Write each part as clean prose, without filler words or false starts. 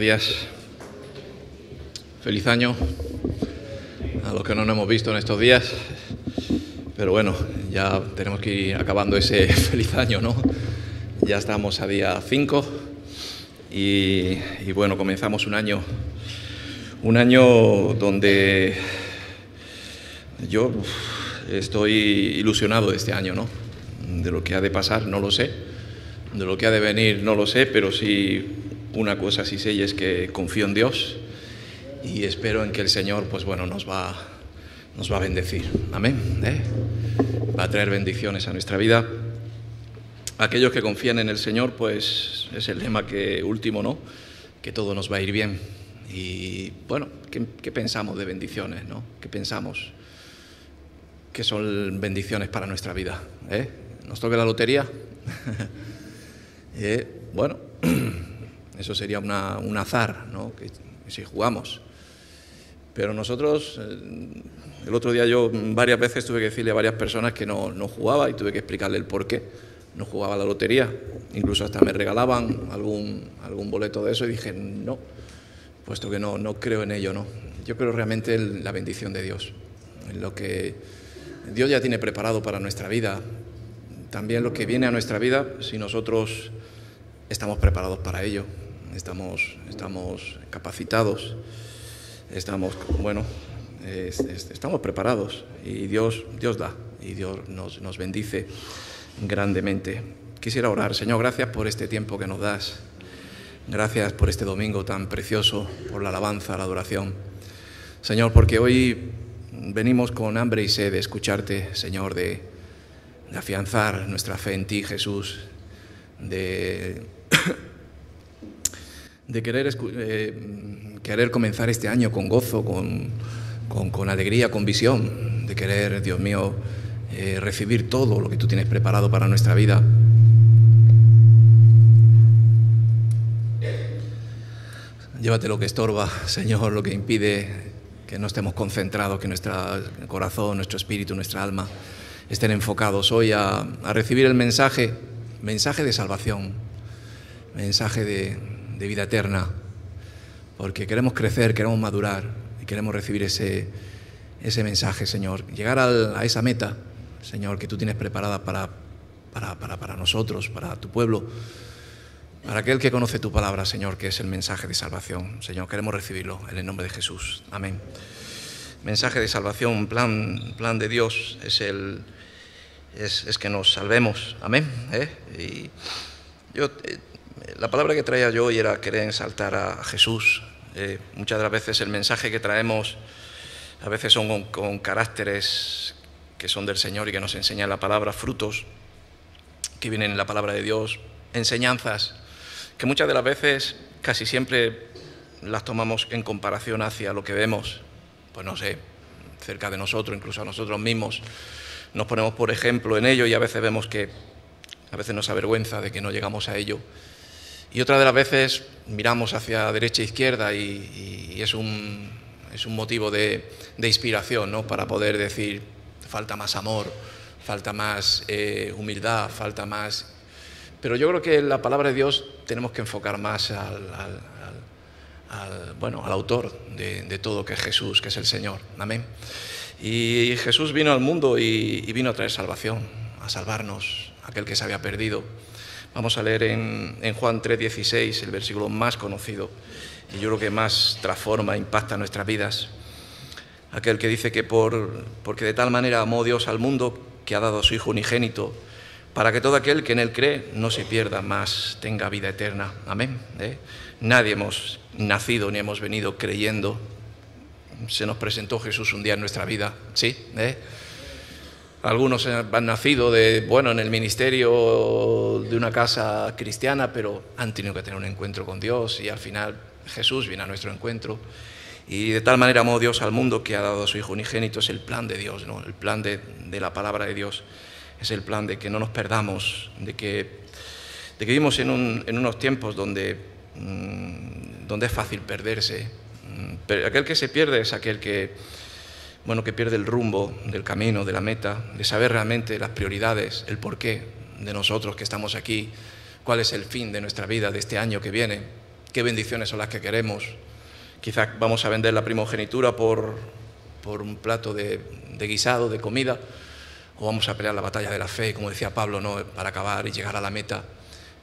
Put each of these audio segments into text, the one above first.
días. Feliz año a los que no nos hemos visto en estos días. Pero bueno, ya tenemos que ir acabando ese feliz año, ¿no? Ya estamos a día 5 y bueno, comenzamos un año donde yo estoy ilusionado de este año, ¿no? De lo que ha de pasar no lo sé, de lo que ha de venir no lo sé, pero sí una cosa sí sé y es que confío en Dios y espero en que el Señor, pues bueno, nos va a bendecir. Amén. Va a traer bendiciones a nuestra vida. Aquellos que confían en el Señor, pues es el lema último, ¿no? Que todo nos va a ir bien. Y bueno, ¿qué pensamos de bendiciones, no? ¿Qué pensamos? ¿Qué son bendiciones para nuestra vida? ¿Nos toca la lotería? Bueno, eso sería un azar, ¿no? Que si jugamos. Pero nosotros, el otro día yo varias veces tuve que decirle a varias personas que no jugaba y tuve que explicarle el por qué no jugaba a la lotería. Incluso hasta me regalaban algún boleto de eso y dije no, puesto que no creo en ello, ¿no? Yo creo realmente en la bendición de Dios, en lo que Dios ya tiene preparado para nuestra vida. También lo que viene a nuestra vida, si nosotros estamos preparados para ello, estamos capacitados, estamos preparados y Dios da y Dios nos bendice grandemente. Quisiera orar. Señor, gracias por este tiempo que nos das. Gracias por este domingo tan precioso, por la alabanza, la adoración. Señor, porque hoy venimos con hambre y sed de escucharte, Señor, de afianzar nuestra fe en ti, Jesús, de querer comenzar este año con gozo, con alegría, con visión, de querer, Dios mío, recibir todo lo que tú tienes preparado para nuestra vida. Llévate lo que estorba, Señor, lo que impide que no estemos concentrados, que nuestro corazón, nuestro espíritu, nuestra alma estén enfocados hoy a recibir el mensaje de salvación, mensaje de vida eterna, porque queremos crecer, queremos madurar y queremos recibir ese mensaje, Señor. Llegar a esa meta, Señor, que tú tienes preparada para nosotros, para tu pueblo, para aquel que conoce tu palabra, Señor, que es el mensaje de salvación. Señor, queremos recibirlo en el nombre de Jesús. Amén. Mensaje de salvación, plan de Dios es que nos salvemos. Amén. Y yo, la palabra que traía yo hoy era querer exaltar a Jesús. Muchas de las veces el mensaje que traemos a veces son con caracteres que son del Señor y que nos enseñan la palabra, frutos que vienen en la palabra de Dios, enseñanzas que muchas de las veces, casi siempre las tomamos en comparación hacia lo que vemos, pues no sé, cerca de nosotros, incluso a nosotros mismos. Nos ponemos por ejemplo en ello y a veces vemos que a veces nos avergüenza de que no llegamos a ello. Y otras de las veces miramos hacia derecha e izquierda y es un motivo de inspiración, ¿no? Para poder decir, falta más amor, falta más humildad, falta más. Pero yo creo que en la palabra de Dios tenemos que enfocar más al autor de todo, que es Jesús, que es el Señor. Amén. Y Jesús vino al mundo y vino a traer salvación, a salvarnos, aquel que se había perdido. Vamos a leer en Juan 3:16, el versículo más conocido y yo creo que más transforma, impacta nuestras vidas. Aquel que dice que porque de tal manera amó Dios al mundo que ha dado a su Hijo unigénito, para que todo aquel que en Él cree no se pierda, mas tenga vida eterna. Amén. Nadie hemos nacido ni hemos venido creyendo. Se nos presentó Jesús un día en nuestra vida, ¿sí? Algunos han nacido en el ministerio de una casa cristiana, pero han tenido que tener un encuentro con Dios y al final Jesús viene a nuestro encuentro. Y de tal manera amó Dios al mundo que ha dado a su Hijo unigénito. Es el plan de Dios, ¿no? El plan de la palabra de Dios. Es el plan de que no nos perdamos, de que vivimos en unos tiempos donde es fácil perderse. Pero aquel que se pierde es aquel que pierde el rumbo del camino, de la meta, de saber realmente las prioridades, el porqué de nosotros que estamos aquí, cuál es el fin de nuestra vida, de este año que viene. qué bendiciones son las que queremos. Quizás vamos a vender la primogenitura por un plato de guisado, de comida, o vamos a pelear la batalla de la fe, como decía Pablo, ¿no?, para acabar y llegar a la meta,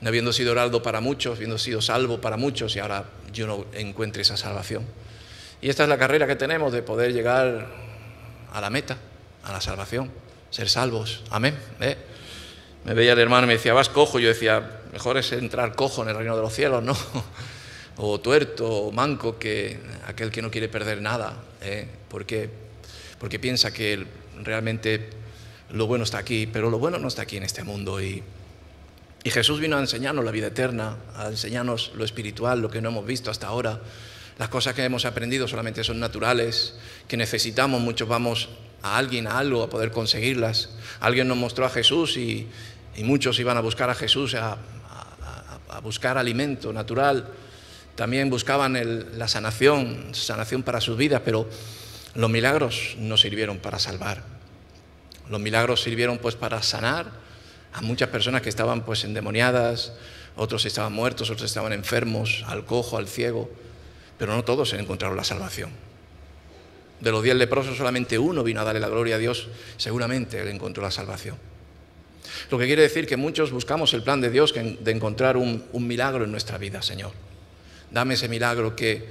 no habiendo sido heraldo para muchos, habiendo sido salvo para muchos, y ahora yo no encuentre esa salvación. Y esta es la carrera que tenemos, de poder llegar a la meta, a la salvación, ser salvos. Amén. Me veía el hermano y me decía, vas cojo. Yo decía, mejor es entrar cojo en el reino de los cielos, ¿no? O tuerto, o manco, que aquel que no quiere perder nada. Porque piensa que realmente lo bueno está aquí, pero lo bueno no está aquí en este mundo. Y Jesús vino a enseñarnos la vida eterna, a enseñarnos lo espiritual, lo que no hemos visto hasta ahora. Las cosas que hemos aprendido solamente son naturales, que necesitamos, muchos vamos a alguien, a algo, a poder conseguirlas. Alguien nos mostró a Jesús y muchos iban a buscar a Jesús, a buscar alimento natural. También buscaban la sanación para sus vidas, pero los milagros no sirvieron para salvar. Los milagros sirvieron pues para sanar a muchas personas que estaban pues endemoniadas, otros estaban muertos, otros estaban enfermos, al cojo, al ciego, pero no todos encontraron la salvación. De los 10 leprosos solamente uno vino a darle la gloria a Dios, seguramente él encontró la salvación. Lo que quiere decir que muchos buscamos el plan de Dios de encontrar un milagro en nuestra vida. Señor, dame ese milagro que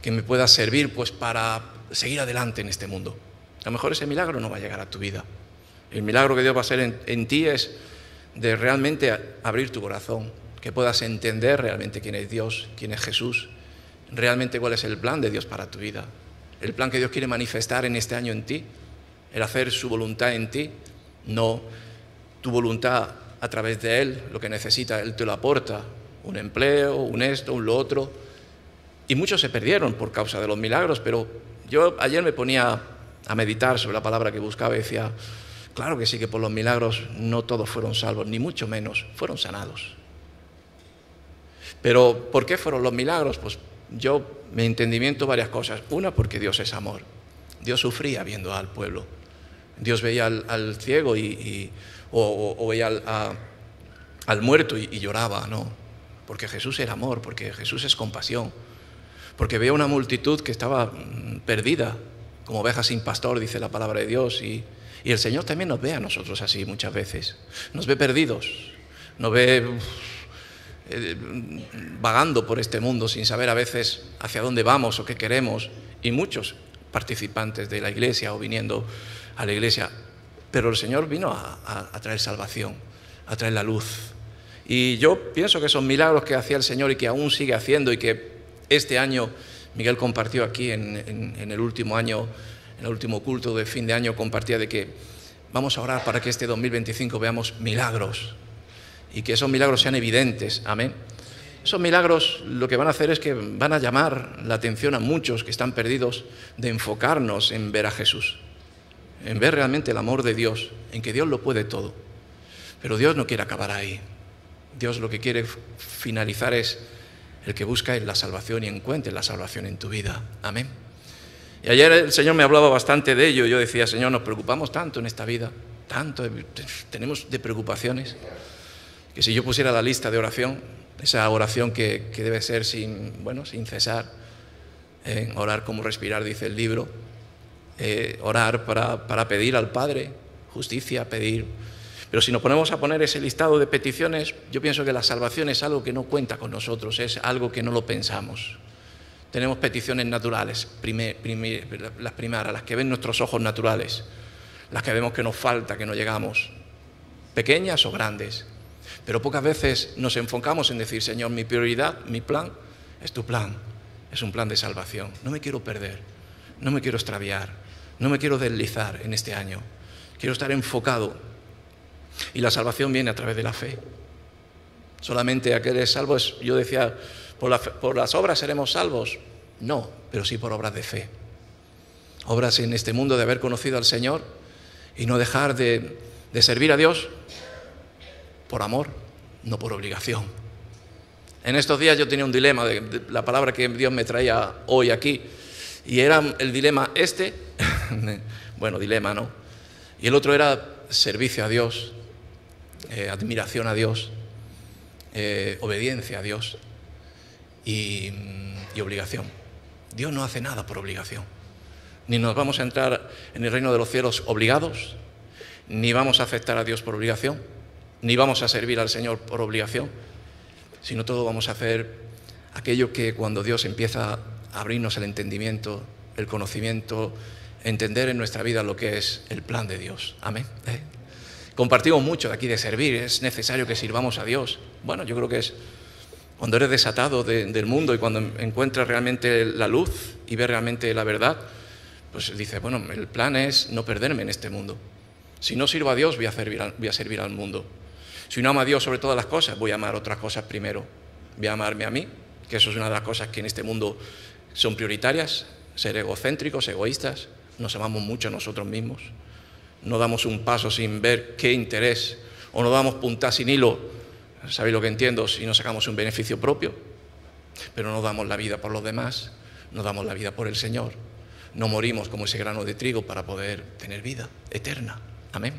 me pueda servir pues para seguir adelante en este mundo. A lo mejor ese milagro no va a llegar a tu vida. El milagro que Dios va a hacer en ti es de realmente abrir tu corazón, que puedas entender realmente quién es Dios, quién es Jesús, realmente cuál es el plan de Dios para tu vida, el plan que Dios quiere manifestar en este año en ti, el hacer su voluntad en ti, no tu voluntad a través de Él. Lo que necesita Él te lo aporta, un empleo, un esto, un lo otro. Y muchos se perdieron por causa de los milagros, pero yo ayer me ponía a meditar sobre la palabra que buscaba y decía, claro que sí, que por los milagros no todos fueron salvos, ni mucho menos, fueron sanados. Pero ¿por qué fueron los milagros? Pues mi entendimiento, varias cosas. Una, porque Dios es amor. Dios sufría viendo al pueblo. Dios veía al ciego o veía al muerto y lloraba, ¿no? Porque Jesús era amor, porque Jesús es compasión, porque veía una multitud que estaba perdida, como ovejas sin pastor, dice la palabra de Dios, y el Señor también nos ve a nosotros así muchas veces. Nos ve perdidos, nos ve vagando por este mundo sin saber a veces hacia dónde vamos o qué queremos, y muchos participantes de la iglesia o viniendo a la iglesia, pero el Señor vino a traer salvación, a traer la luz. Y yo pienso que esos milagros que hacía el Señor y que aún sigue haciendo, y que este año Miguel compartió aquí en el último año, en el último culto de fin de año, compartía de que vamos a orar para que este 2025 veamos milagros y que esos milagros sean evidentes. Amén. Esos milagros lo que van a hacer es que van a llamar la atención a muchos que están perdidos, de enfocarnos en ver a Jesús, en ver realmente el amor de Dios, en que Dios lo puede todo. Pero Dios no quiere acabar ahí. Dios lo que quiere finalizar es el que busca en la salvación y encuentre la salvación en tu vida. Amén. Y ayer el Señor me hablaba bastante de ello. Yo decía, Señor, nos preocupamos tanto en esta vida, tanto tenemos de preocupaciones, que si yo pusiera la lista de oración, esa oración que debe ser sin cesar, orar como respirar, dice el libro, orar para pedir al Padre justicia, pedir. Pero si nos ponemos a poner ese listado de peticiones, yo pienso que la salvación es algo que no cuenta con nosotros, es algo que no lo pensamos. Tenemos peticiones naturales, las primeras, las que ven nuestros ojos naturales, las que vemos que nos falta, que no llegamos, pequeñas o grandes. Pero pocas veces nos enfocamos en decir, Señor, mi prioridad, mi plan, es tu plan, es un plan de salvación. No me quiero perder, no me quiero extraviar, no me quiero deslizar en este año. Quiero estar enfocado. Y la salvación viene a través de la fe. Solamente aquel es salvo, yo decía, ¿por las obras seremos salvos? No, pero sí por obras de fe. Obras en este mundo de haber conocido al Señor y no dejar de servir a Dios por amor, no por obligación. En estos días yo tenía un dilema de la palabra que Dios me traía hoy aquí, y era el dilema dilema, ¿no? Y el otro era servicio a Dios, admiración a Dios, obediencia a Dios. y obligación. Dios no hace nada por obligación. Ni nos vamos a entrar en el reino de los cielos obligados, ni vamos a aceptar a Dios por obligación, ni vamos a servir al Señor por obligación, sino todo vamos a hacer aquello que cuando Dios empieza a abrirnos el entendimiento, el conocimiento, entender en nuestra vida lo que es el plan de Dios. Amén. Compartimos mucho de aquí de servir, es necesario que sirvamos a Dios. Bueno, yo creo que es cuando eres desatado del mundo y cuando encuentras realmente la luz y ves realmente la verdad, pues dices, bueno, el plan es no perderme en este mundo. Si no sirvo a Dios, voy a servir al mundo. Si no amo a Dios sobre todas las cosas, voy a amar otras cosas primero. Voy a amarme a mí, que eso es una de las cosas que en este mundo son prioritarias, ser egocéntricos, egoístas. Nos amamos mucho a nosotros mismos. No damos un paso sin ver qué interés, o no damos punta sin hilo, ¿sabéis lo que entiendo? Si no sacamos un beneficio propio, pero no damos la vida por los demás, no damos la vida por el Señor. No morimos como ese grano de trigo para poder tener vida eterna. Amén.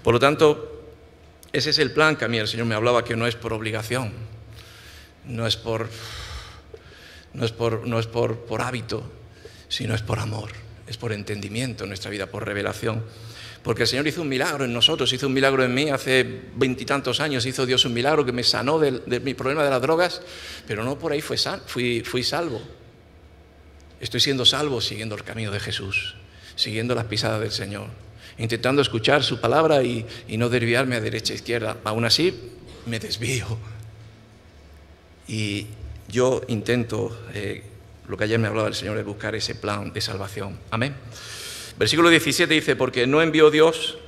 Por lo tanto, ese es el plan que a mí el Señor me hablaba, que no es por obligación, no es por hábito, sino es por amor, es por entendimiento en nuestra vida, por revelación. Porque el Señor hizo un milagro en nosotros, hizo un milagro en mí hace 20 y tantos años, hizo Dios un milagro que me sanó de mi problema de las drogas, pero no por ahí fui salvo. Estoy siendo salvo siguiendo el camino de Jesús, siguiendo las pisadas del Señor, intentando escuchar su palabra y no desviarme a derecha e izquierda. Aún así, me desvío. Y yo intento, lo que ayer me hablaba el Señor, es buscar ese plan de salvación. Amén. Versículo 17 dice, porque no envió Dios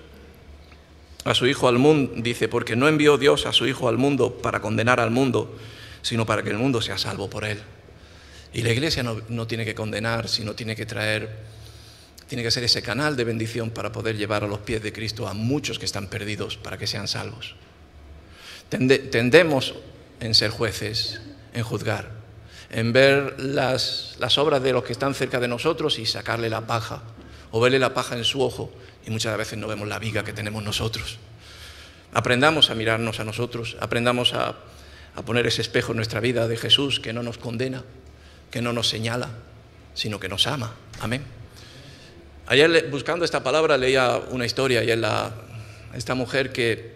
a su Hijo al mundo, porque no envió Dios a su Hijo al mundo para condenar al mundo, sino para que el mundo sea salvo por él. Y la Iglesia no tiene que condenar, sino tiene que ser ese canal de bendición para poder llevar a los pies de Cristo a muchos que están perdidos para que sean salvos. Tendemos en ser jueces, en juzgar, en ver las obras de los que están cerca de nosotros y sacarle la paja, o verle la paja en su ojo, y muchas veces no vemos la viga que tenemos nosotros. Aprendamos a mirarnos a nosotros, aprendamos a poner ese espejo en nuestra vida de Jesús, que no nos condena, que no nos señala, sino que nos ama. Amén. Ayer, buscando esta palabra, leía una historia, y es esta mujer que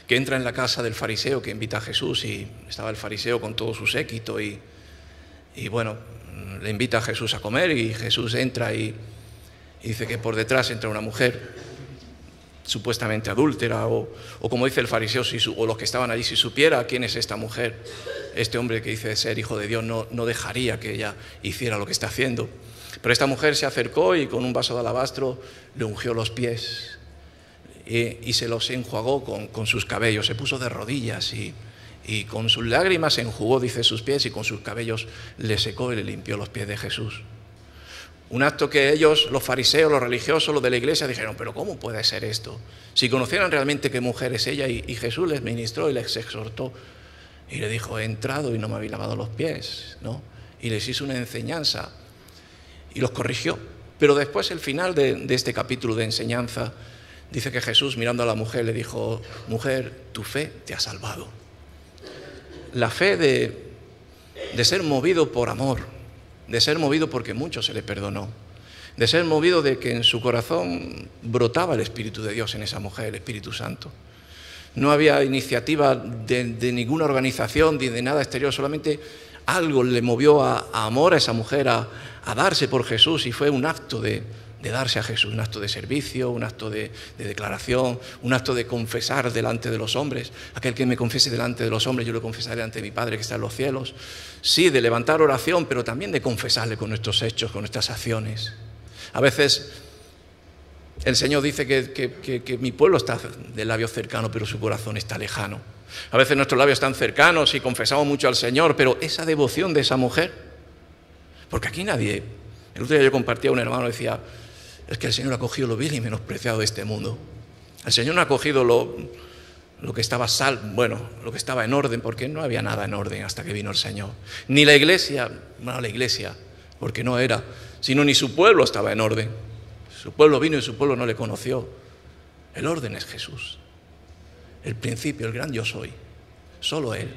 entra en la casa del fariseo que invita a Jesús, y estaba el fariseo con todo su séquito y bueno, le invita a Jesús a comer, y Jesús entra y dice que por detrás entra una mujer supuestamente adúltera, o como dice el fariseo, o los que estaban allí, si supiera quién es esta mujer, este hombre que dice ser hijo de Dios, no dejaría que ella hiciera lo que está haciendo. Pero esta mujer se acercó y con un vaso de alabastro le ungió los pies y se los enjuagó con sus cabellos, se puso de rodillas y con sus lágrimas enjugó, dice, sus pies, y con sus cabellos le secó y le limpió los pies de Jesús. Un acto que ellos, los fariseos, los religiosos, los de la iglesia, dijeron, pero ¿cómo puede ser esto? Si conocieran realmente qué mujer es ella, y Jesús les ministró y les exhortó y le dijo, he entrado y no me habéis lavado los pies, ¿no? Y les hizo una enseñanza y los corrigió. Pero después, el final de este capítulo de enseñanza, dice que Jesús, mirando a la mujer, le dijo, mujer, tu fe te ha salvado. La fe de ser movido por amor, de ser movido porque mucho se le perdonó, de ser movido de que en su corazón brotaba el Espíritu de Dios en esa mujer, el Espíritu Santo. No había iniciativa de ninguna organización ni de nada exterior, solamente algo le movió a amor a esa mujer, a darse por Jesús, y fue un acto de darse a Jesús, un acto de servicio, un acto de declaración, un acto de confesar delante de los hombres. Aquel que me confiese delante de los hombres, yo lo confesaré delante de mi Padre que está en los cielos. Sí, de levantar oración, pero también de confesarle con nuestros hechos, con nuestras acciones. A veces el Señor dice que mi pueblo está de labios cercanos, pero su corazón está lejano. A veces nuestros labios están cercanos y confesamos mucho al Señor, pero esa devoción de esa mujer, porque aquí nadie... El otro día yo compartía a un hermano, decía, es que el Señor ha cogido lo vil y menospreciado de este mundo. El Señor no ha cogido lo que estaba lo que estaba en orden, porque no había nada en orden hasta que vino el Señor. Ni la iglesia, porque no era, sino ni su pueblo estaba en orden. Su pueblo vino y su pueblo no le conoció. El orden es Jesús. El principio, el gran yo soy. solo Él.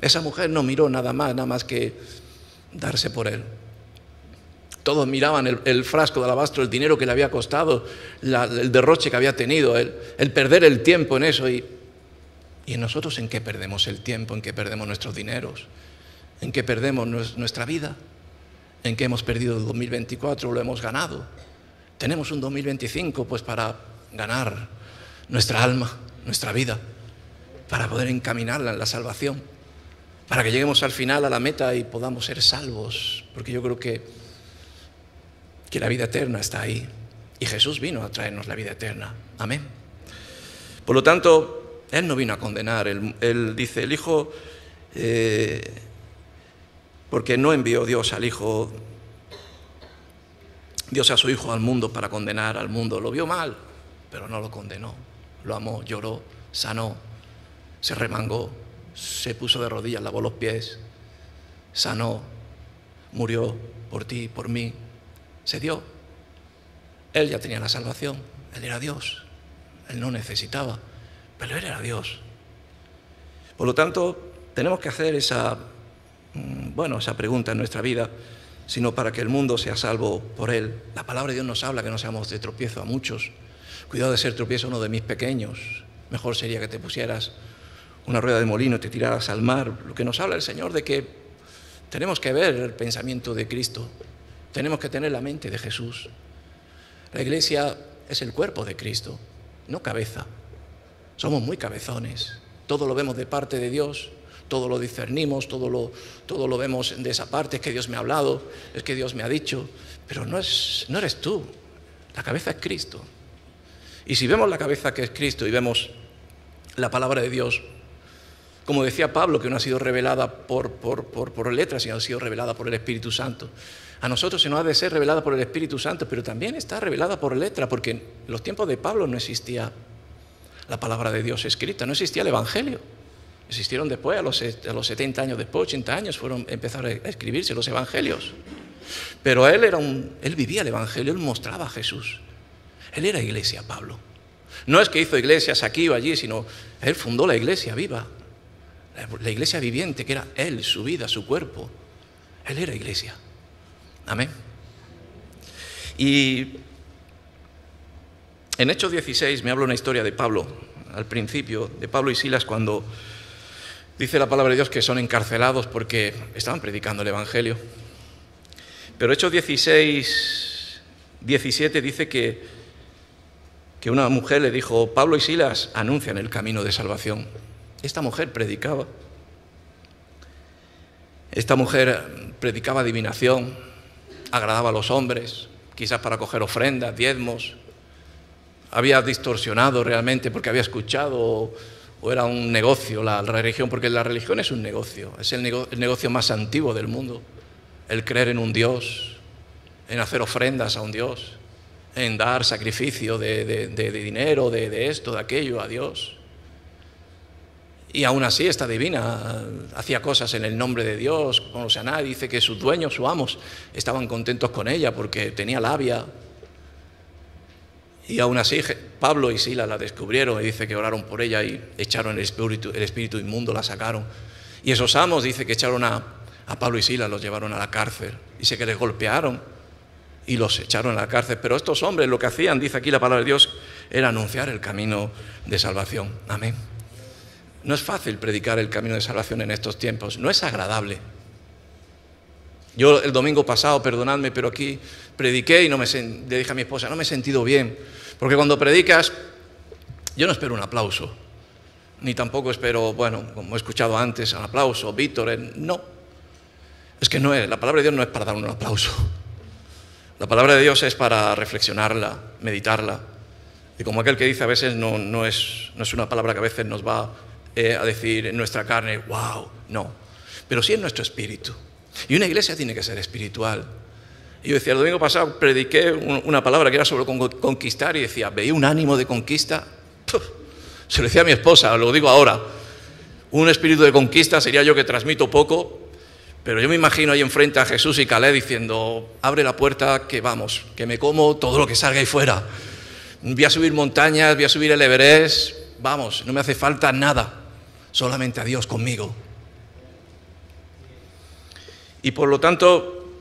Esa mujer no miró nada más que darse por Él. Todos miraban el frasco de alabastro, el dinero que le había costado, el derroche que había tenido, el perder el tiempo en eso. ¿Y nosotros en qué perdemos el tiempo? ¿En qué perdemos nuestros dineros? ¿En qué perdemos nuestra vida? ¿En qué hemos perdido el 2024 o lo hemos ganado? Tenemos un 2025 pues para ganar nuestra alma, nuestra vida, para poder encaminarla en la salvación, para que lleguemos al final a la meta y podamos ser salvos, porque yo creo que la vida eterna está ahí y Jesús vino a traernos la vida eterna. Amén. Por lo tanto, Él no vino a condenar. Él dice, el Hijo, porque no envió Dios al Hijo, Dios a su Hijo al mundo para condenar al mundo. Lo vio mal, pero no lo condenó. Lo amó, lloró, sanó, se remangó, se puso de rodillas, lavó los pies, sanó, murió por ti, por mí, se dio. Él ya tenía la salvación, Él era Dios, Él no necesitaba, pero Él era Dios. Por lo tanto, tenemos que hacer esa pregunta en nuestra vida, sino para que el mundo sea salvo por Él. La palabra de Dios nos habla que no seamos de tropiezo a muchos. Cuidado de ser tropiezo a uno de mis pequeños. Mejor sería que te pusieras una rueda de molino y te tiraras al mar. Lo que nos habla el Señor de que tenemos que ver el pensamiento de Cristo. Tenemos que tener la mente de Jesús. La iglesia es el cuerpo de Cristo, no cabeza. Somos muy cabezones. Todo lo vemos de parte de Dios, todo lo discernimos, todo lo vemos de esa parte. Es que Dios me ha hablado, es que Dios me ha dicho. Pero no eres tú. La cabeza es Cristo. Y si vemos la cabeza que es Cristo y vemos la palabra de Dios, como decía Pablo, que no ha sido revelada por letras, sino ha sido revelada por el Espíritu Santo. A nosotros se nos ha de ser revelada por el Espíritu Santo, pero también está revelada por letra, porque en los tiempos de Pablo no existía la palabra de Dios escrita, no existía el Evangelio. Existieron después, a los 70 años después, 80 años, empezaron a escribirse los Evangelios. Pero él vivía el Evangelio, él mostraba a Jesús. Él era iglesia, Pablo. No es que hizo iglesias aquí o allí, sino él fundó la iglesia viva, la iglesia viviente, que era él, su vida, su cuerpo. Él era iglesia. Amén. Y en Hechos 16 me habla una historia de Pablo, al principio, de Pablo y Silas, cuando dice la palabra de Dios que son encarcelados porque estaban predicando el Evangelio. Pero Hechos 16, 17 dice que una mujer le dijo, Pablo y Silas anuncian el camino de salvación. Esta mujer predicaba. Esta mujer predicaba adivinación, agradaba a los hombres, quizás para coger ofrendas, diezmos. Había distorsionado realmente porque había escuchado o era un negocio la religión, porque la religión es un negocio, es el negocio más antiguo del mundo. El creer en un Dios, en hacer ofrendas a un Dios, en dar sacrificio de dinero, de esto, de aquello a Dios. Y aún así esta divina hacía cosas en el nombre de Dios, como Saná dice que sus dueños, sus amos, estaban contentos con ella porque tenía labia. Y aún así Pablo y Silas la descubrieron y dice que oraron por ella y echaron el espíritu inmundo, la sacaron. Y esos amos dice que echaron a Pablo y Silas, los llevaron a la cárcel. Dice que les golpearon y los echaron a la cárcel. Pero estos hombres lo que hacían, dice aquí la palabra de Dios, era anunciar el camino de salvación. Amén. No es fácil predicar el camino de salvación en estos tiempos, no es agradable. Yo el domingo pasado, perdonadme, pero aquí prediqué y le dije a mi esposa, no me he sentido bien, porque cuando predicas, yo no espero un aplauso, ni tampoco espero, como he escuchado antes, un aplauso, Víctor, no. Es que no es, la palabra de Dios no es para dar un aplauso. La palabra de Dios es para reflexionarla, meditarla. Y como aquel que dice a veces no es una palabra que a veces nos va a decir en nuestra carne, wow, no, pero sí en nuestro espíritu. Y una iglesia tiene que ser espiritual. Y yo decía, el domingo pasado prediqué una palabra que era sobre conquistar y decía, veía un ánimo de conquista. Se lo decía a mi esposa, lo digo ahora, un espíritu de conquista sería yo que transmito poco, pero yo me imagino ahí enfrente a Jesús y Caleb diciendo, abre la puerta que vamos, que me como todo lo que salga ahí fuera. Voy a subir montañas, voy a subir el Everest, vamos, no me hace falta nada. solamente a Dios conmigo. Y por lo tanto,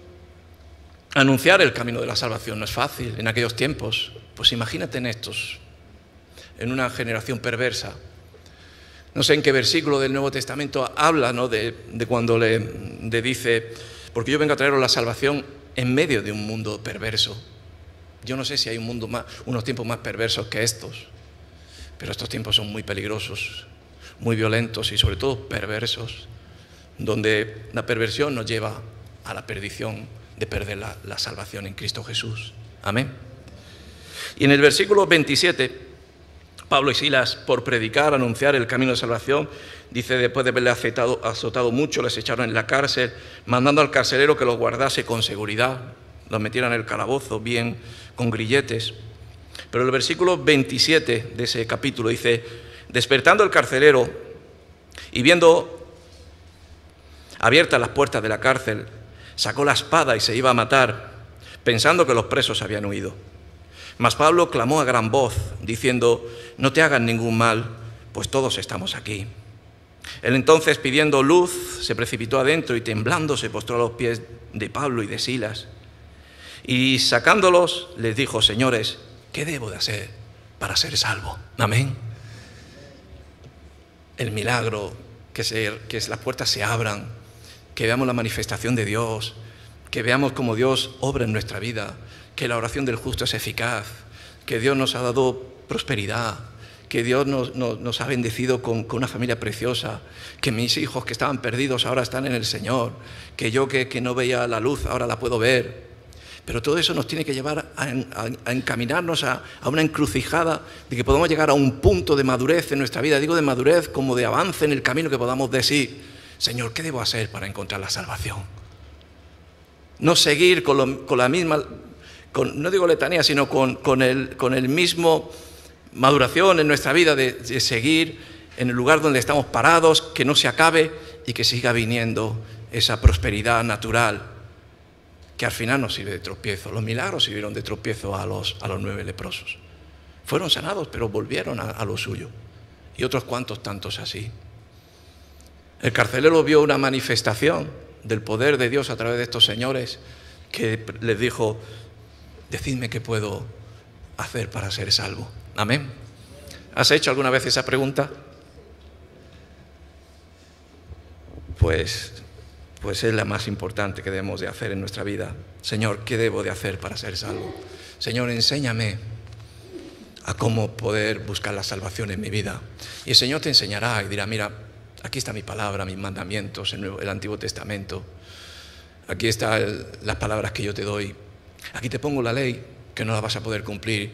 anunciar el camino de la salvación no es fácil en aquellos tiempos. Pues imagínate en estos, en una generación perversa. No sé en qué versículo del Nuevo Testamento habla, ¿no?, de cuando le dice, porque yo vengo a traeros la salvación en medio de un mundo perverso. Yo no sé si hay unos tiempos más perversos que estos, pero estos tiempos son muy peligrosos, muy violentos y sobre todo perversos, donde la perversión nos lleva a la perdición de perder la salvación en Cristo Jesús. Amén. Y en el versículo 27, Pablo y Silas, por predicar, anunciar el camino de salvación, dice, después de haberle azotado mucho, les echaron en la cárcel, mandando al carcelero que los guardase con seguridad, los metieran en el calabozo, bien con grilletes. Pero el versículo 27 de ese capítulo dice, despertando el carcelero y viendo abiertas las puertas de la cárcel, sacó la espada y se iba a matar, pensando que los presos habían huido. Mas Pablo clamó a gran voz, diciendo, no te hagan ningún mal, pues todos estamos aquí. Él entonces, pidiendo luz, se precipitó adentro y temblando se postró a los pies de Pablo y de Silas. Y sacándolos, les dijo, señores, ¿qué debo de hacer para ser salvo? Amén. El milagro, que las puertas se abran, que veamos la manifestación de Dios, que veamos cómo Dios obra en nuestra vida, que la oración del justo es eficaz, que Dios nos ha dado prosperidad, que Dios nos ha bendecido con una familia preciosa, que mis hijos que estaban perdidos ahora están en el Señor, que yo que no veía la luz ahora la puedo ver. Pero todo eso nos tiene que llevar a encaminarnos a una encrucijada de que podamos llegar a un punto de madurez en nuestra vida. Digo de madurez como de avance en el camino, que podamos decir, Señor, ¿qué debo hacer para encontrar la salvación? No seguir con la misma, no digo letanía, sino con el mismo maduración en nuestra vida de seguir en el lugar donde estamos parados, que no se acabe y que siga viniendo esa prosperidad natural que al final nos sirve de tropiezo. Los milagros sirvieron de tropiezo a los 9 leprosos. Fueron sanados, pero volvieron a lo suyo. Y otros cuantos tantos así. El carcelero vio una manifestación del poder de Dios a través de estos señores, que les dijo, decidme qué puedo hacer para ser salvo. Amén. ¿Has hecho alguna vez esa pregunta? Pues es la más importante que debemos de hacer en nuestra vida. Señor, ¿qué debo de hacer para ser salvo? Señor, enséñame a cómo poder buscar la salvación en mi vida. Y el Señor te enseñará y dirá, mira, aquí está mi palabra, mis mandamientos, el Antiguo Testamento. Aquí están las palabras que yo te doy. Aquí te pongo la ley, que no la vas a poder cumplir,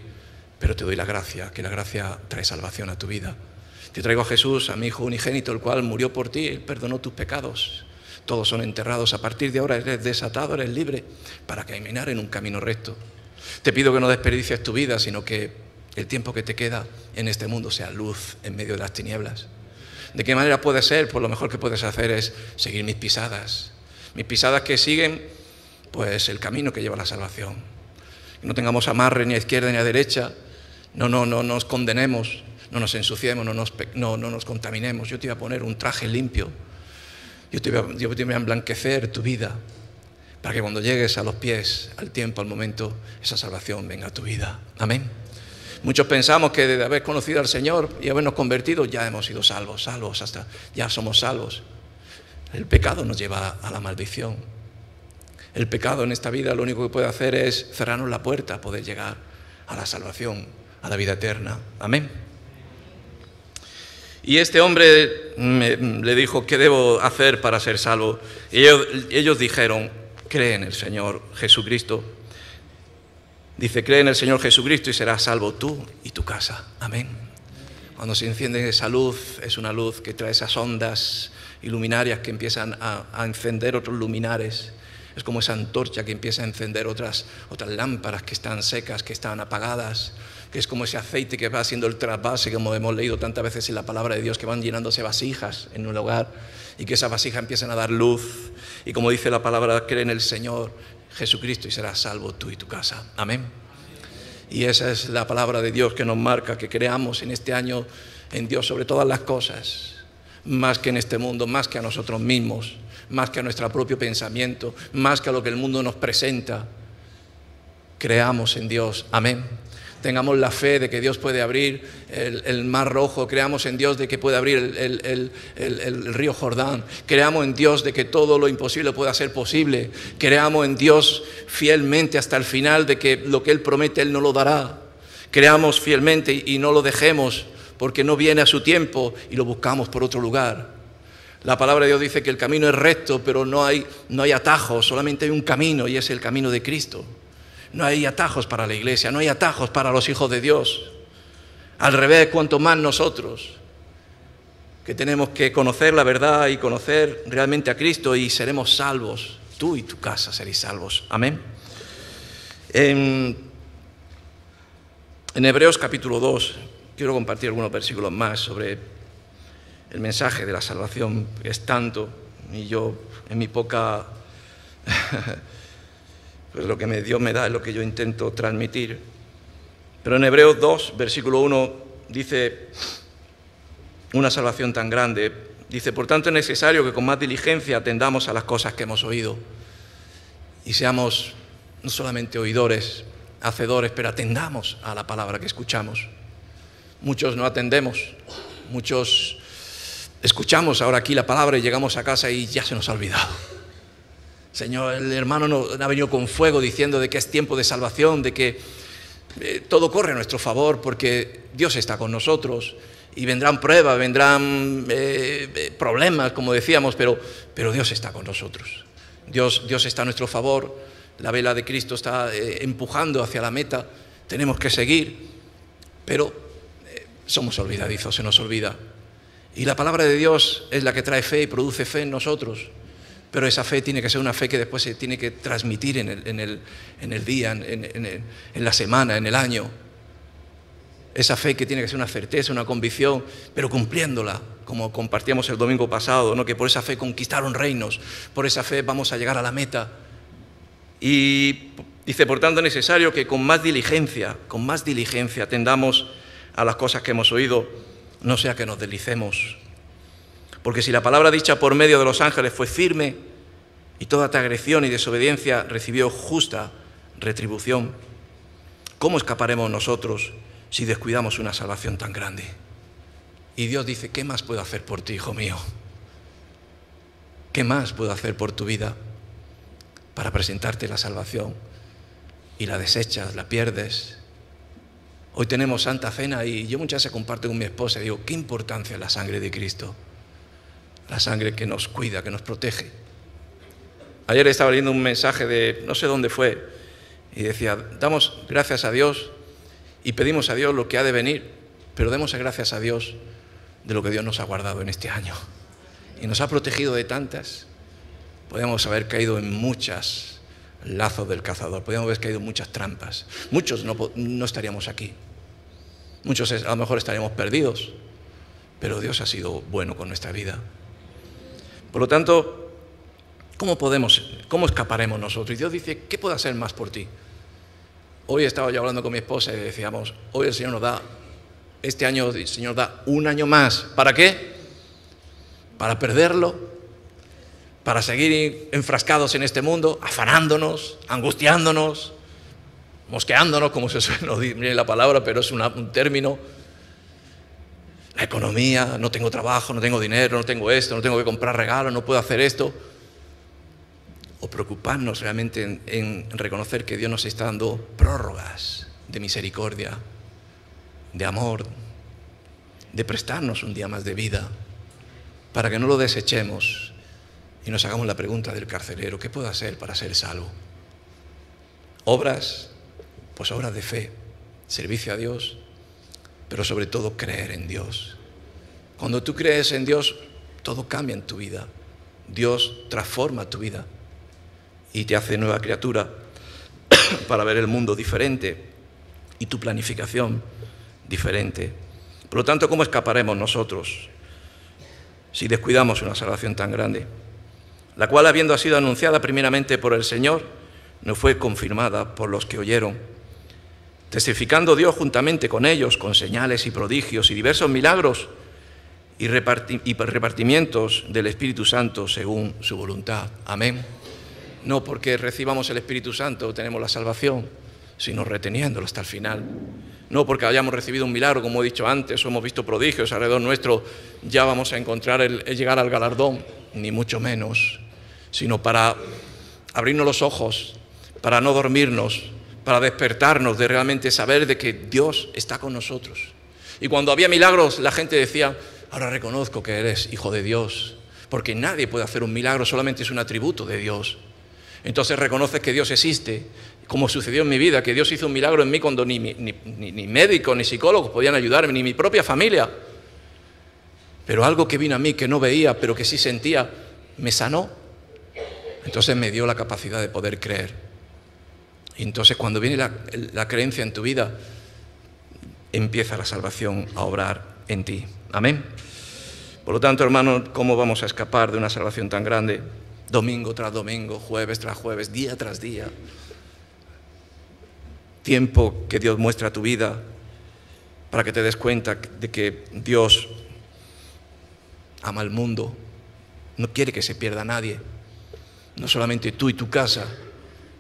pero te doy la gracia, que la gracia trae salvación a tu vida. Te traigo a Jesús, a mi Hijo unigénito, el cual murió por ti, Él perdonó tus pecados. Todos son enterrados. A partir de ahora eres desatado, eres libre para caminar en un camino recto. Te pido que no desperdicies tu vida, sino que el tiempo que te queda en este mundo sea luz en medio de las tinieblas. ¿De qué manera puede ser? Pues lo mejor que puedes hacer es seguir mis pisadas que siguen pues el camino que lleva a la salvación. Que no tengamos amarre ni a izquierda ni a derecha, no nos condenemos, no nos ensuciemos, no nos contaminemos. Yo te voy a poner un traje limpio. Yo te voy a emblanquecer tu vida para que cuando llegues a los pies, al tiempo, al momento, esa salvación venga a tu vida. Amén. Muchos pensamos que de haber conocido al Señor y habernos convertido ya hemos sido salvos, hasta ya somos salvos. El pecado nos lleva a la maldición. El pecado en esta vida lo único que puede hacer es cerrarnos la puerta a poder llegar a la salvación, a la vida eterna. Amén. Y este hombre le dijo, ¿qué debo hacer para ser salvo? Y ellos dijeron, cree en el Señor Jesucristo. Dice, cree en el Señor Jesucristo y serás salvo tú y tu casa. Amén. Cuando se enciende esa luz, es una luz que trae esas ondas iluminarias que empiezan a encender otros luminares. Es como esa antorcha que empieza a encender otras lámparas que están secas, que están apagadas. Que es como ese aceite que va haciendo el trasvase, como hemos leído tantas veces en la palabra de Dios, que van llenándose vasijas en un hogar y que esas vasijas empiezan a dar luz. Y como dice la palabra, cree en el Señor Jesucristo y serás salvo tú y tu casa. Amén. Y esa es la palabra de Dios que nos marca, que creamos en este año en Dios sobre todas las cosas, más que en este mundo, más que a nosotros mismos, más que a nuestro propio pensamiento, más que a lo que el mundo nos presenta. Creamos en Dios. Amén. Tengamos la fe de que Dios puede abrir el mar rojo, creamos en Dios de que puede abrir el río Jordán, creamos en Dios de que todo lo imposible pueda ser posible, creamos en Dios fielmente hasta el final de que lo que Él promete Él no lo dará, creamos fielmente y no lo dejemos porque no viene a su tiempo y lo buscamos por otro lugar. La palabra de Dios dice que el camino es recto, pero no hay atajos, solamente hay un camino y es el camino de Cristo. No hay atajos para la iglesia, no hay atajos para los hijos de Dios. Al revés, cuanto más nosotros, que tenemos que conocer la verdad y conocer realmente a Cristo y seremos salvos. Tú y tu casa seréis salvos. Amén. En Hebreos capítulo 2, quiero compartir algunos versículos más sobre el mensaje de la salvación. Es tanto, y yo en mi poca... pues lo que Dios me da es lo que yo intento transmitir. Pero en Hebreos 2, versículo 1, dice una salvación tan grande. Dice, por tanto es necesario que con más diligencia atendamos a las cosas que hemos oído. Y seamos no solamente oidores, hacedores, pero atendamos a la palabra que escuchamos. Muchos no atendemos, muchos escuchamos ahora aquí la palabra y llegamos a casa y ya se nos ha olvidado. Señor, el hermano no ha venido con fuego diciendo de que es tiempo de salvación, de que todo corre a nuestro favor porque Dios está con nosotros y vendrán pruebas, vendrán problemas, como decíamos, pero Dios está con nosotros. Dios está a nuestro favor, la vela de Cristo está empujando hacia la meta, tenemos que seguir, pero somos olvidadizos, se nos olvida. Y la palabra de Dios es la que trae fe y produce fe en nosotros. Pero esa fe tiene que ser una fe que después se tiene que transmitir en el día, en la semana, en el año. Esa fe que tiene que ser una certeza, una convicción, pero cumpliéndola, como compartíamos el domingo pasado, ¿no? Que por esa fe conquistaron reinos, por esa fe vamos a llegar a la meta. Y dice, por tanto, es necesario que con más diligencia atendamos a las cosas que hemos oído, no sea que nos deslicemos. Porque si la palabra dicha por medio de los ángeles fue firme y toda transgresión y desobediencia recibió justa retribución, ¿cómo escaparemos nosotros si descuidamos una salvación tan grande? Y Dios dice, ¿qué más puedo hacer por ti, hijo mío? ¿Qué más puedo hacer por tu vida para presentarte la salvación? Y la desechas, la pierdes. Hoy tenemos Santa Cena y yo muchas veces comparto con mi esposa y digo, ¿qué importancia es la sangre de Cristo? La sangre que nos cuida, que nos protege. Ayer estaba leyendo un mensaje de, no sé dónde fue, y decía, damos gracias a Dios y pedimos a Dios lo que ha de venir, pero demos gracias a Dios de lo que Dios nos ha guardado en este año. Y nos ha protegido de tantas. Podríamos haber caído en muchos lazos del cazador, podríamos haber caído en muchas trampas. Muchos no estaríamos aquí. Muchos a lo mejor estaríamos perdidos, pero Dios ha sido bueno con nuestra vida. Por lo tanto, ¿cómo escaparemos nosotros? Y Dios dice, ¿qué puedo hacer más por ti? Hoy estaba yo hablando con mi esposa y decíamos, hoy el Señor nos da, este año el Señor da un año más. ¿Para qué? Para perderlo, para seguir enfrascados en este mundo, afanándonos, angustiándonos, mosqueándonos, como se suele decir la palabra, pero es un término. La economía, no tengo trabajo, no tengo dinero, no tengo esto, no tengo que comprar regalos, no puedo hacer esto. O preocuparnos realmente en reconocer que Dios nos está dando prórrogas de misericordia, de amor, de prestarnos un día más de vida, para que no lo desechemos y nos hagamos la pregunta del carcelero, ¿qué puedo hacer para ser salvo? Obras, pues obras de fe, servicio a Dios, pero sobre todo creer en Dios. Cuando tú crees en Dios, todo cambia en tu vida. Dios transforma tu vida y te hace nueva criatura para ver el mundo diferente y tu planificación diferente. Por lo tanto, ¿cómo escaparemos nosotros si descuidamos una salvación tan grande? La cual, habiendo sido anunciada primeramente por el Señor, no fue confirmada por los que oyeron, testificando Dios juntamente con ellos, con señales y prodigios y diversos milagros y repartimientos del Espíritu Santo según su voluntad. Amén. No porque recibamos el Espíritu Santo tenemos la salvación, sino reteniéndolo hasta el final. No porque hayamos recibido un milagro, como he dicho antes, o hemos visto prodigios alrededor nuestro, ya vamos a encontrar el llegar al galardón, ni mucho menos, sino para abrirnos los ojos, para no dormirnos, para despertarnos de realmente saber de que Dios está con nosotros. Y cuando había milagros, la gente decía: ahora reconozco que eres hijo de Dios, porque nadie puede hacer un milagro, solamente es un atributo de Dios. Entonces reconoces que Dios existe, como sucedió en mi vida, que Dios hizo un milagro en mí cuando ni médicos ni psicólogos podían ayudarme, ni mi propia familia. Pero algo que vino a mí que no veía, pero que sí sentía, me sanó. Entonces me dio la capacidad de poder creer. Y entonces cuando viene la creencia en tu vida, empieza la salvación a obrar en ti. Amén. Por lo tanto, hermanos, ¿cómo vamos a escapar de una salvación tan grande? Domingo tras domingo, jueves tras jueves, día tras día. Tiempo que Dios muestra a tu vida para que te des cuenta de que Dios ama al mundo, no quiere que se pierda nadie, no solamente tú y tu casa,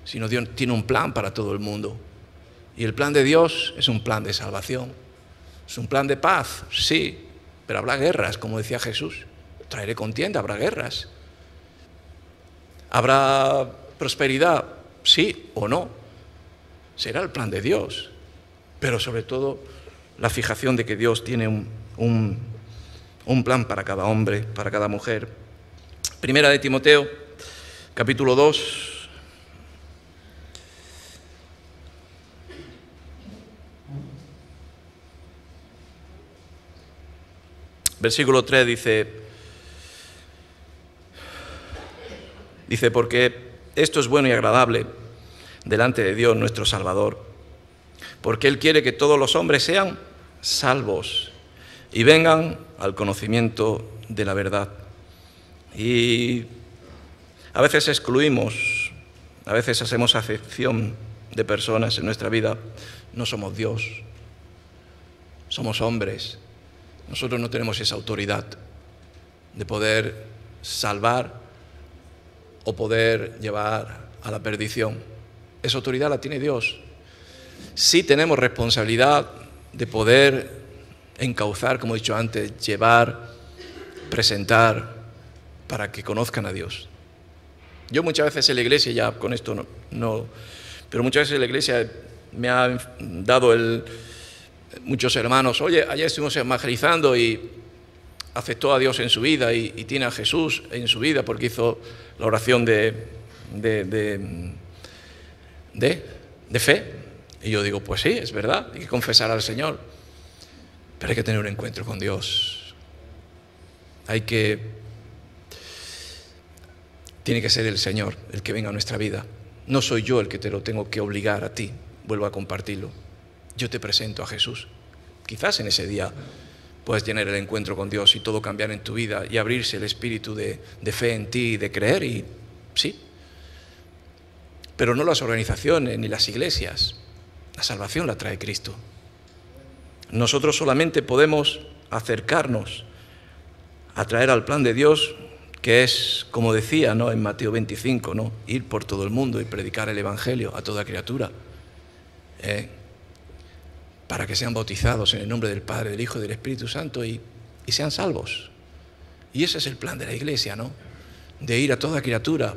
sino Dios tiene un plan para todo el mundo. Y el plan de Dios es un plan de salvación, es un plan de paz, sí, pero habrá guerras, como decía Jesús. Traeré contienda, habrá guerras. ¿Habrá prosperidad? Sí o no. Será el plan de Dios. Pero sobre todo la fijación de que Dios tiene un plan para cada hombre, para cada mujer. Primera de Timoteo, capítulo 2. Versículo 3 dice, porque esto es bueno y agradable delante de Dios nuestro Salvador, porque Él quiere que todos los hombres sean salvos y vengan al conocimiento de la verdad. Y a veces excluimos, a veces hacemos acepción de personas en nuestra vida. No somos Dios, somos hombres. Nosotros no tenemos esa autoridad de poder salvar o poder llevar a la perdición. Esa autoridad la tiene Dios. Sí tenemos responsabilidad de poder encauzar, como he dicho antes, llevar, presentar, para que conozcan a Dios. Yo muchas veces en la iglesia, ya con esto no, pero muchas veces en la iglesia me han dado muchos hermanos: oye, ayer estuvimos evangelizando y aceptó a Dios en su vida y tiene a Jesús en su vida porque hizo la oración de fe. Y yo digo, pues sí, es verdad, hay que confesar al Señor, pero hay que tener un encuentro con Dios. Tiene que ser el Señor el que venga a nuestra vida. No soy yo el que te lo tengo que obligar a ti. Vuelvo a compartirlo. Yo te presento a Jesús. Quizás en ese día puedes tener el encuentro con Dios y todo cambiar en tu vida y abrirse el espíritu de fe en ti, de creer, y sí. Pero no las organizaciones ni las iglesias. La salvación la trae Cristo. Nosotros solamente podemos acercarnos a traer al plan de Dios, que es, como decía, ¿no?, en Mateo 25, ¿no?, ir por todo el mundo y predicar el Evangelio a toda criatura, para que sean bautizados en el nombre del Padre, del Hijo y del Espíritu Santo y sean salvos. Y ese es el plan de la iglesia, ¿no?, de ir a toda criatura.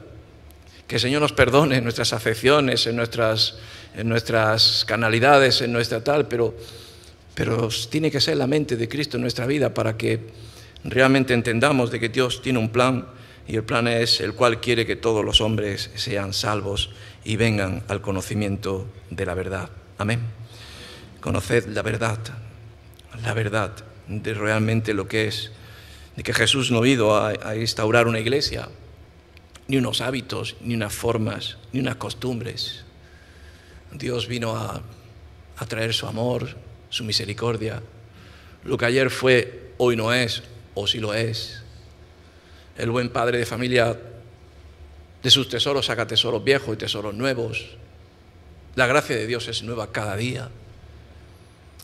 Que el Señor nos perdone en nuestras afecciones, en nuestras carnalidades, en nuestra tal, pero tiene que ser la mente de Cristo en nuestra vida para que realmente entendamos de que Dios tiene un plan, y el plan es el cual quiere que todos los hombres sean salvos y vengan al conocimiento de la verdad. Amén. Conoced la verdad de realmente lo que es, de que Jesús no ha ido a instaurar una iglesia, ni unos hábitos, ni unas formas, ni unas costumbres. Dios vino a traer su amor, su misericordia. Lo que ayer fue, hoy no es, o sí lo es. El buen padre de familia de sus tesoros saca tesoros viejos y tesoros nuevos. La gracia de Dios es nueva cada día.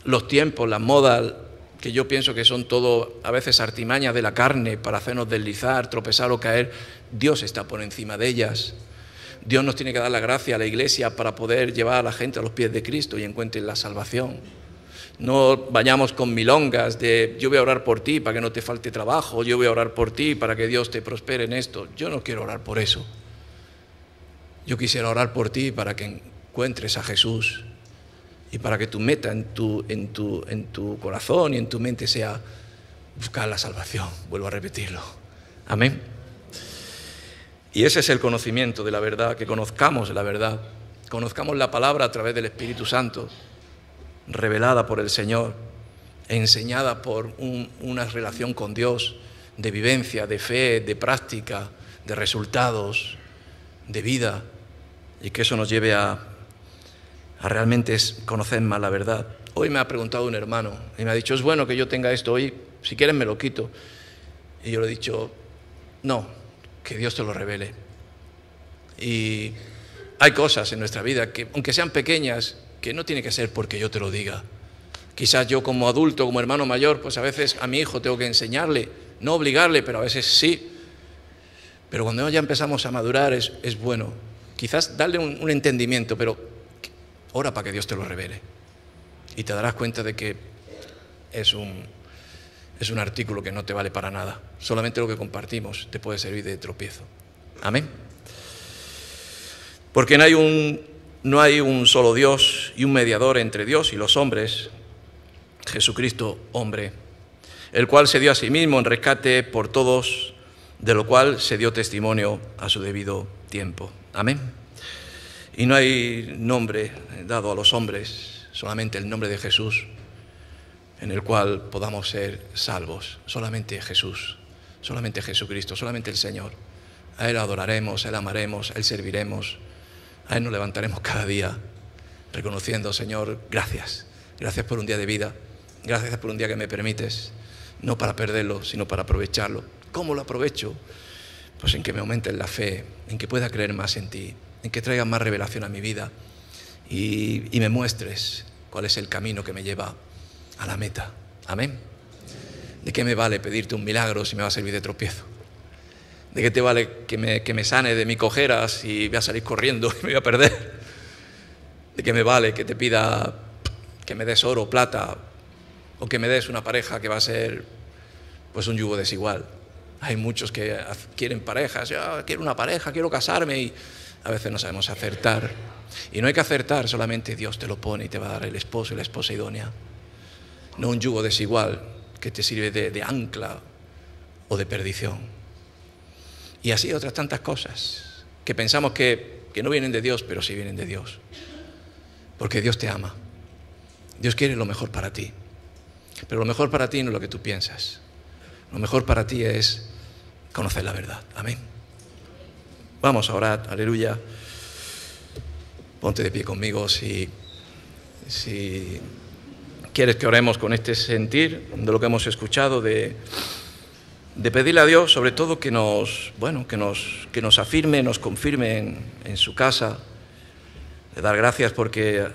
Los tiempos, las modas, que yo pienso que son todo a veces artimañas de la carne para hacernos deslizar, tropezar o caer, Dios está por encima de ellas. Dios nos tiene que dar la gracia a la Iglesia para poder llevar a la gente a los pies de Cristo y encuentren la salvación. No vayamos con milongas de yo voy a orar por ti para que no te falte trabajo, yo voy a orar por ti para que Dios te prospere en esto. Yo no quiero orar por eso. Yo quisiera orar por ti para que encuentres a Jesús y para que tu meta en tu corazón y en tu mente sea buscar la salvación. Vuelvo a repetirlo. Amén. Y ese es el conocimiento de la verdad, que conozcamos la verdad, conozcamos la palabra a través del Espíritu Santo, revelada por el Señor, enseñada por una relación con Dios, de vivencia, de fe, de práctica, de resultados, de vida, y que eso nos lleve a realmente conocer más la verdad. Hoy me ha preguntado un hermano y me ha dicho, es bueno que yo tenga esto hoy, si quieres me lo quito. Y yo le he dicho, no, que Dios te lo revele. Y hay cosas en nuestra vida que, aunque sean pequeñas, que no tiene que ser porque yo te lo diga. Quizás yo como adulto, como hermano mayor, pues a veces a mi hijo tengo que enseñarle, no obligarle, pero a veces sí. Pero cuando ya empezamos a madurar es bueno. Quizás darle un entendimiento, pero ora para que Dios te lo revele. Y te darás cuenta de que es un artículo que no te vale para nada. Solamente lo que compartimos te puede servir de tropiezo. Amén. Porque no hay un solo Dios y un mediador entre Dios y los hombres, Jesucristo, hombre, el cual se dio a sí mismo en rescate por todos, de lo cual se dio testimonio a su debido tiempo. Amén. Y no hay nombre dado a los hombres, solamente el nombre de Jesús, en el cual podamos ser salvos. Solamente Jesús, solamente Jesucristo, solamente el Señor. A Él adoraremos, a Él amaremos, a Él serviremos, a Él nos levantaremos cada día reconociendo, Señor, gracias. Gracias por un día de vida, gracias por un día que me permites, no para perderlo, sino para aprovecharlo. ¿Cómo lo aprovecho? Pues en que me aumente la fe, en que pueda creer más en ti, en que traigas más revelación a mi vida y me muestres cuál es el camino que me lleva a la meta. Amén. ¿De qué me vale pedirte un milagro si me va a servir de tropiezo? ¿De qué te vale que me sane de mi cojera si voy a salir corriendo y me voy a perder? ¿De qué me vale que te pida que me des oro o plata o que me des una pareja que va a ser pues un yugo desigual? Hay muchos que quieren parejas, yo quiero una pareja, quiero casarme y a veces no sabemos acertar. Y no hay que acertar, solamente Dios te lo pone y te va a dar el esposo y la esposa idónea. No un yugo desigual que te sirve de ancla o de perdición. Y así otras tantas cosas que pensamos que no vienen de Dios, pero sí vienen de Dios. Porque Dios te ama. Dios quiere lo mejor para ti. Pero lo mejor para ti no es lo que tú piensas. Lo mejor para ti es conocer la verdad. Amén. Vamos a orar. Aleluya. Ponte de pie conmigo si quieres que oremos con este sentir de lo que hemos escuchado, de pedirle a Dios sobre todo que nos afirme, nos confirme en su casa, de dar gracias porque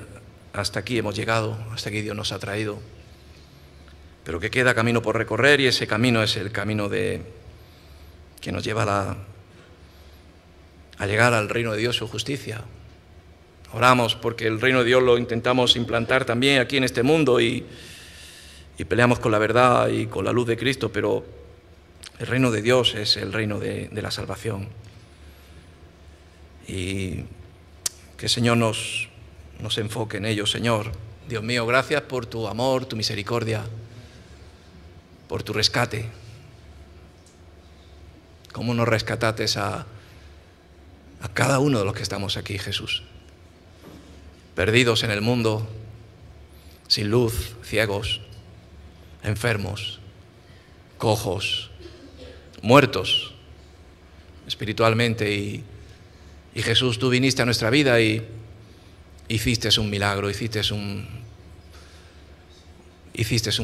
hasta aquí hemos llegado, hasta aquí Dios nos ha traído, pero que queda camino por recorrer y ese camino es el camino que nos lleva a llegar al reino de Dios, su justicia. Oramos porque el reino de Dios lo intentamos implantar también aquí en este mundo y peleamos con la verdad y con la luz de Cristo, pero el reino de Dios es el reino de la salvación. Y que el Señor nos enfoque en ello, Señor. Dios mío, gracias por tu amor, tu misericordia, por tu rescate. Cómo nos rescatates a cada uno de los que estamos aquí, Jesús. Perdidos en el mundo, sin luz, ciegos, enfermos, cojos, muertos espiritualmente y Jesús, tú viniste a nuestra vida y hiciste un milagro, hiciste un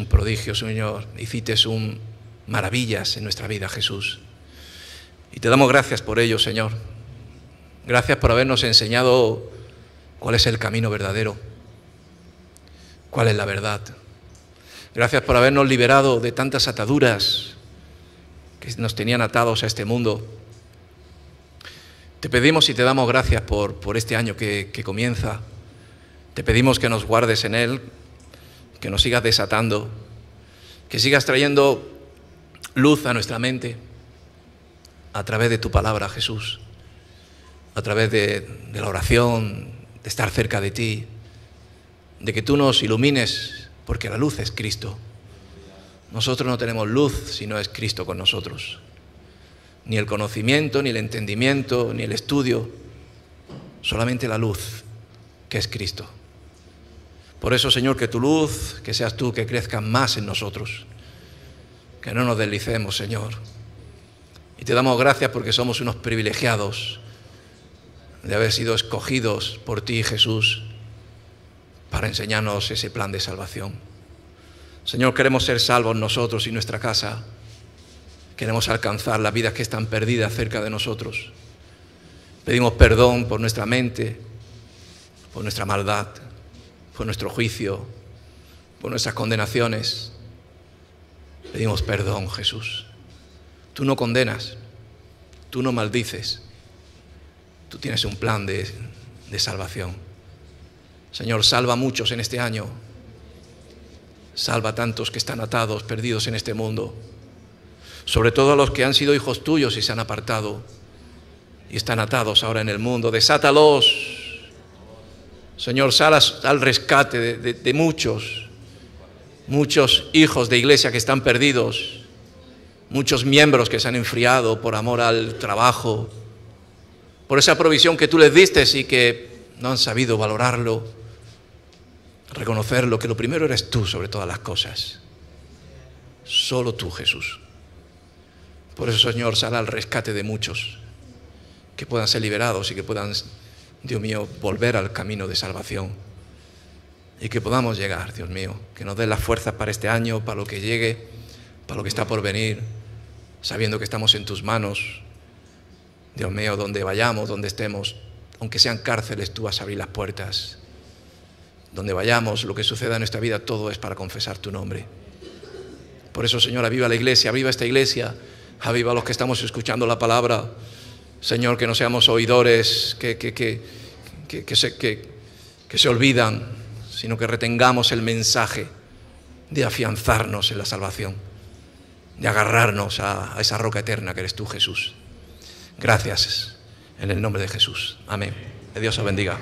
prodigio, Señor, hiciste maravillas en nuestra vida, Jesús. Y te damos gracias por ello, Señor. Gracias por habernos enseñado cuál es el camino verdadero, cuál es la verdad. Gracias por habernos liberado de tantas ataduras que nos tenían atados a este mundo. Te pedimos y te damos gracias por este año que comienza. Te pedimos que nos guardes en él, que nos sigas desatando, que sigas trayendo luz a nuestra mente a través de tu palabra, Jesús, a través de la oración, de estar cerca de ti, de que tú nos ilumines, porque la luz es Cristo. Nosotros no tenemos luz si no es Cristo con nosotros. Ni el conocimiento, ni el entendimiento, ni el estudio, solamente la luz, que es Cristo. Por eso, Señor, que tu luz, que seas tú, que crezca más en nosotros, que no nos deslicemos, Señor. Y te damos gracias porque somos unos privilegiados de haber sido escogidos por ti, Jesús, para enseñarnos ese plan de salvación. Señor, queremos ser salvos nosotros y nuestra casa. Queremos alcanzar las vidas que están perdidas cerca de nosotros. Pedimos perdón por nuestra mente, por nuestra maldad, por nuestro juicio, por nuestras condenaciones. Pedimos perdón, Jesús. Tú no condenas, tú no maldices. Tú tienes un plan de salvación. Señor, salva a muchos en este año. Salva a tantos que están atados, perdidos en este mundo. Sobre todo a los que han sido hijos tuyos y se han apartado y están atados ahora en el mundo. Desátalos. Señor, sal al rescate de muchos hijos de iglesia que están perdidos, muchos miembros que se han enfriado por amor al trabajo, por esa provisión que tú les diste y que no han sabido valorarlo, reconocerlo, que lo primero eres tú sobre todas las cosas. Solo tú, Jesús. Por eso, Señor, sal al rescate de muchos que puedan ser liberados y que puedan, Dios mío, volver al camino de salvación y que podamos llegar, Dios mío, que nos des las fuerzas para este año, para lo que llegue, para lo que está por venir, sabiendo que estamos en tus manos. Dios mío, donde vayamos, donde estemos, aunque sean cárceles, tú vas a abrir las puertas. Donde vayamos, lo que suceda en nuestra vida, todo es para confesar tu nombre. Por eso, Señor, aviva la iglesia, aviva esta iglesia, aviva a los que estamos escuchando la palabra. Señor, que no seamos oidores que se olvidan, sino que retengamos el mensaje de afianzarnos en la salvación, de agarrarnos a esa roca eterna que eres tú, Jesús. Gracias, en el nombre de Jesús. Amén. Que Dios os bendiga.